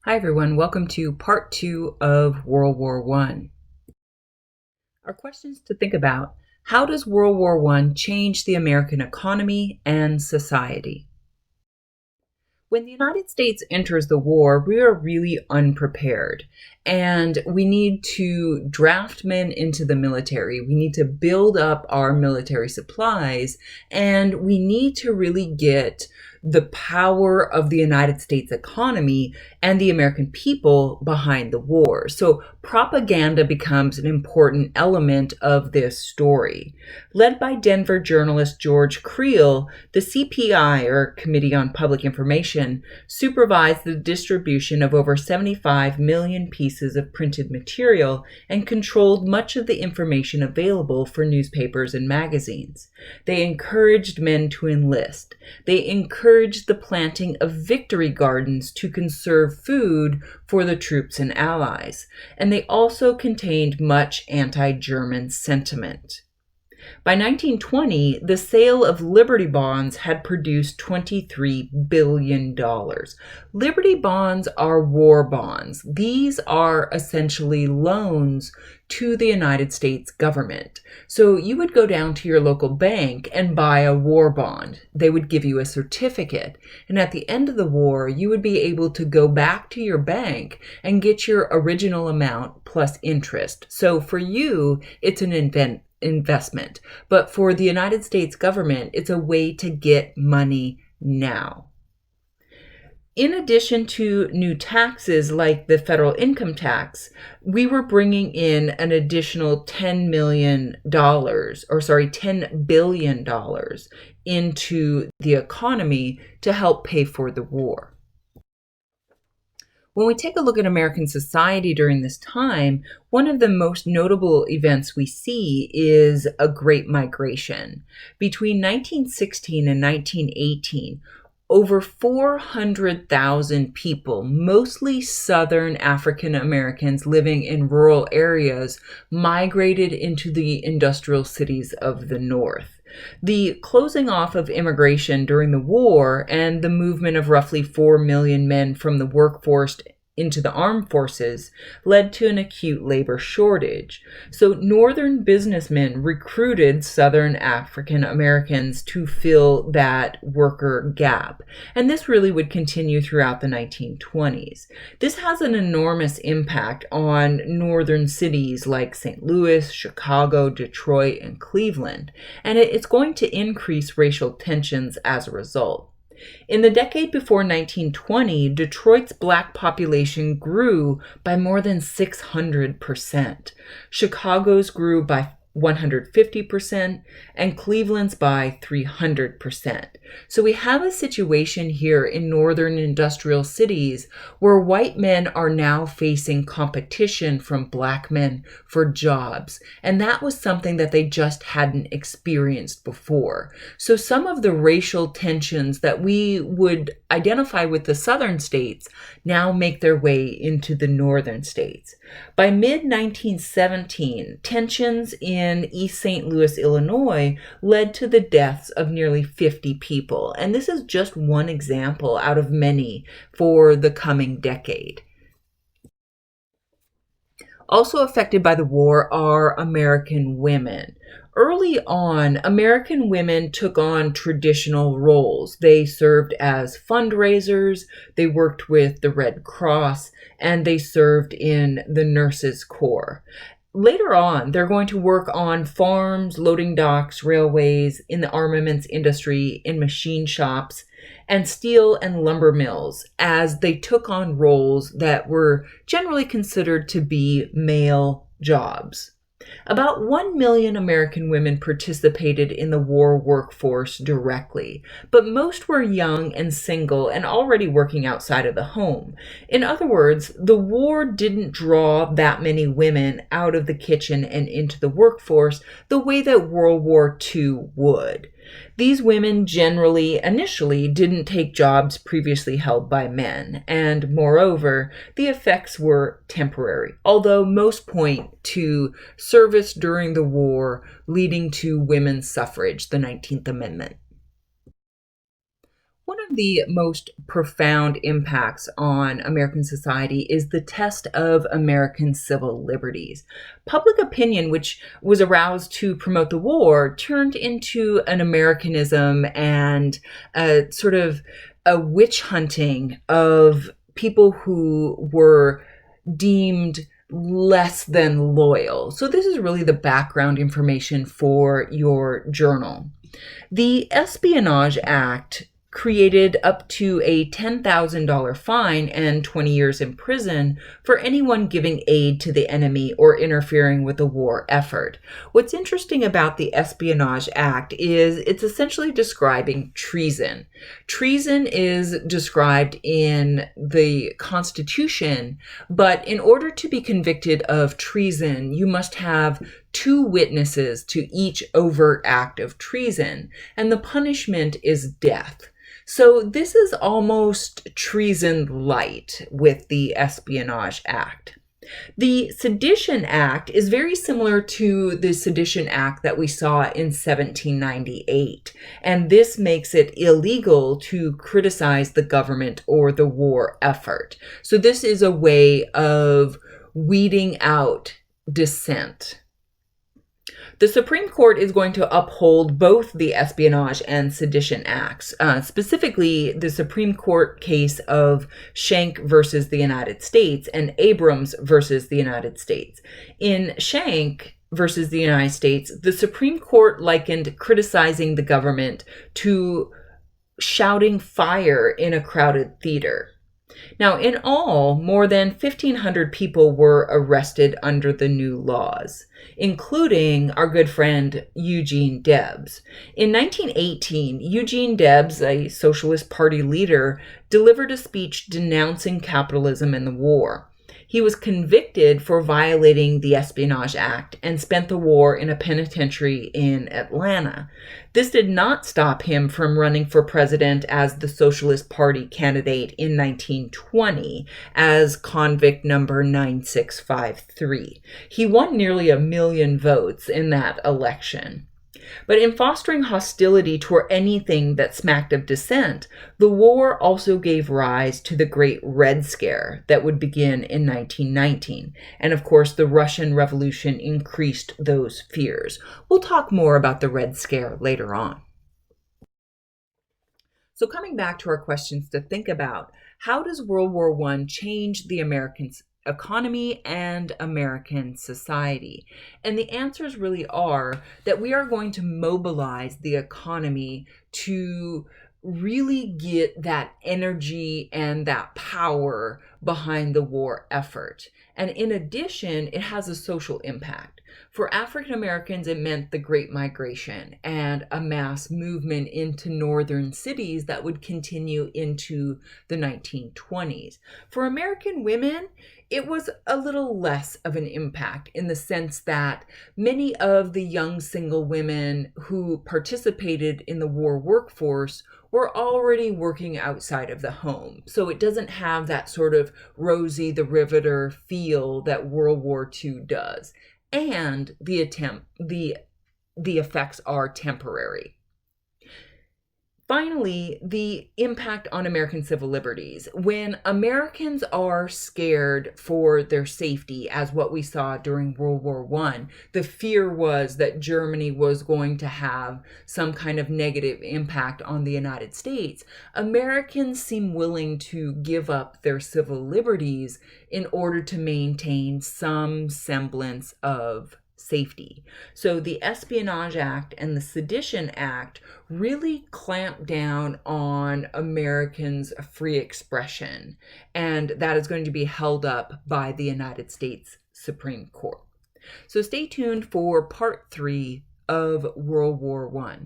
Hi everyone, welcome to part 2 of World War I. Our questions to think about: how does World War I change the American economy and society? When the United States enters the war, we are really unprepared, and we need to draft men into the military. We need to build up our military supplies, and we need to really get the power of the United States economy and the American people behind the war. So propaganda becomes an important element of this story. Led by Denver journalist George Creel, the CPI, or Committee on Public Information, supervised the distribution of over 75 million pieces of printed material and controlled much of the information available for newspapers and magazines. They encouraged men to enlist. They encouraged the planting of victory gardens to conserve food for the troops and allies. And they also contained much anti-German sentiment. By 1920, the sale of Liberty bonds had produced $23 billion. Liberty bonds are war bonds. These are essentially loans to the United States government. So you would go down to your local bank and buy a war bond. They would give you a certificate. And at the end of the war, you would be able to go back to your bank and get your original amount plus interest. So for you, it's an investment. But for the United States government, it's a way to get money now. In addition to new taxes like the federal income tax, we were bringing in an additional $10 billion into the economy to help pay for the war. When we take a look at American society during this time, one of the most notable events we see is a Great Migration. Between 1916 and 1918, over 400,000 people, mostly Southern African Americans living in rural areas, migrated into the industrial cities of the North. The closing off of immigration during the war and the movement of roughly 4 million men from the workforce into the armed forces led to an acute labor shortage. So Northern businessmen recruited Southern African Americans to fill that worker gap. And this really would continue throughout the 1920s. This has an enormous impact on northern cities like St. Louis, Chicago, Detroit, and Cleveland. And it's going to increase racial tensions as a result. In the decade before 1920, Detroit's black population grew by more than 600%. Chicago's grew by 150%, and Cleveland's by 300%. So we have a situation here in northern industrial cities where white men are now facing competition from black men for jobs. And that was something that they just hadn't experienced before. So some of the racial tensions that we would identify with the southern states now make their way into the northern states. By mid-1917, tensions in East St. Louis, Illinois, led to the deaths of nearly 50 people. And this is just one example out of many for the coming decade. Also affected by the war are American women. Early on, American women took on traditional roles. They served as fundraisers, they worked with the Red Cross, and they served in the Nurses Corps. Later on, they're going to work on farms, loading docks, railways, in the armaments industry, in machine shops, and steel and lumber mills, as they took on roles that were generally considered to be male jobs. About 1 million American women participated in the war workforce directly, but most were young and single and already working outside of the home. In other words, the war didn't draw that many women out of the kitchen and into the workforce the way that World War II would. These women initially didn't take jobs previously held by men, and moreover, the effects were temporary, although most point to service during the war leading to women's suffrage, the 19th Amendment. One of of the most profound impacts on American society is the test of American civil liberties. Public opinion, which was aroused to promote the war, turned into an Americanism and a sort of a witch hunting of people who were deemed less than loyal. So this is really the background information for your journal. The Espionage Act created up to a $10,000 fine and 20 years in prison for anyone giving aid to the enemy or interfering with the war effort. What's interesting about the Espionage Act is it's essentially describing treason. Treason is described in the Constitution, but in order to be convicted of treason, you must have 2 witnesses to each overt act of treason, and the punishment is death. So this is almost treason light with the Espionage Act. The Sedition Act is very similar to the Sedition Act that we saw in 1798, and this makes it illegal to criticize the government or the war effort. So this is a way of weeding out dissent. The Supreme Court is going to uphold both the Espionage and Sedition Acts, specifically the Supreme Court case of Schenck versus the United States and Abrams versus the United States. In Schenck versus the United States, the Supreme Court likened criticizing the government to shouting fire in a crowded theater. Now, in all, more than 1,500 people were arrested under the new laws, including our good friend Eugene Debs. In 1918, Eugene Debs, a Socialist Party leader, delivered a speech denouncing capitalism and the war. He was convicted for violating the Espionage Act and spent the war in a penitentiary in Atlanta. This did not stop him from running for president as the Socialist Party candidate in 1920 as convict number 9653. He won nearly 1 million votes in that election. But in fostering hostility toward anything that smacked of dissent, the war also gave rise to the Great Red Scare that would begin in 1919. And of course, the Russian Revolution increased those fears. We'll talk more about the Red Scare later on. So coming back to our questions to think about, how does World War I change the American economy and American society? And the answers really are that we are going to mobilize the economy to really get that energy and that power behind the war effort. And in addition, it has a social impact. For African Americans, it meant the Great Migration and a mass movement into northern cities that would continue into the 1920s. For American women, it was a little less of an impact in the sense that many of the young single women who participated in the war workforce were already working outside of the home. So it doesn't have that sort of Rosie the Riveter feel that World War II does. And the effects are temporary. Finally, the impact on American civil liberties. When Americans are scared for their safety, as what we saw during World War I, the fear was that Germany was going to have some kind of negative impact on the United States. Americans seem willing to give up their civil liberties in order to maintain some semblance of safety. So the Espionage Act and the Sedition Act really clamp down on Americans' free expression, and that is going to be held up by the United States Supreme Court. So stay tuned for part 3 of World War I.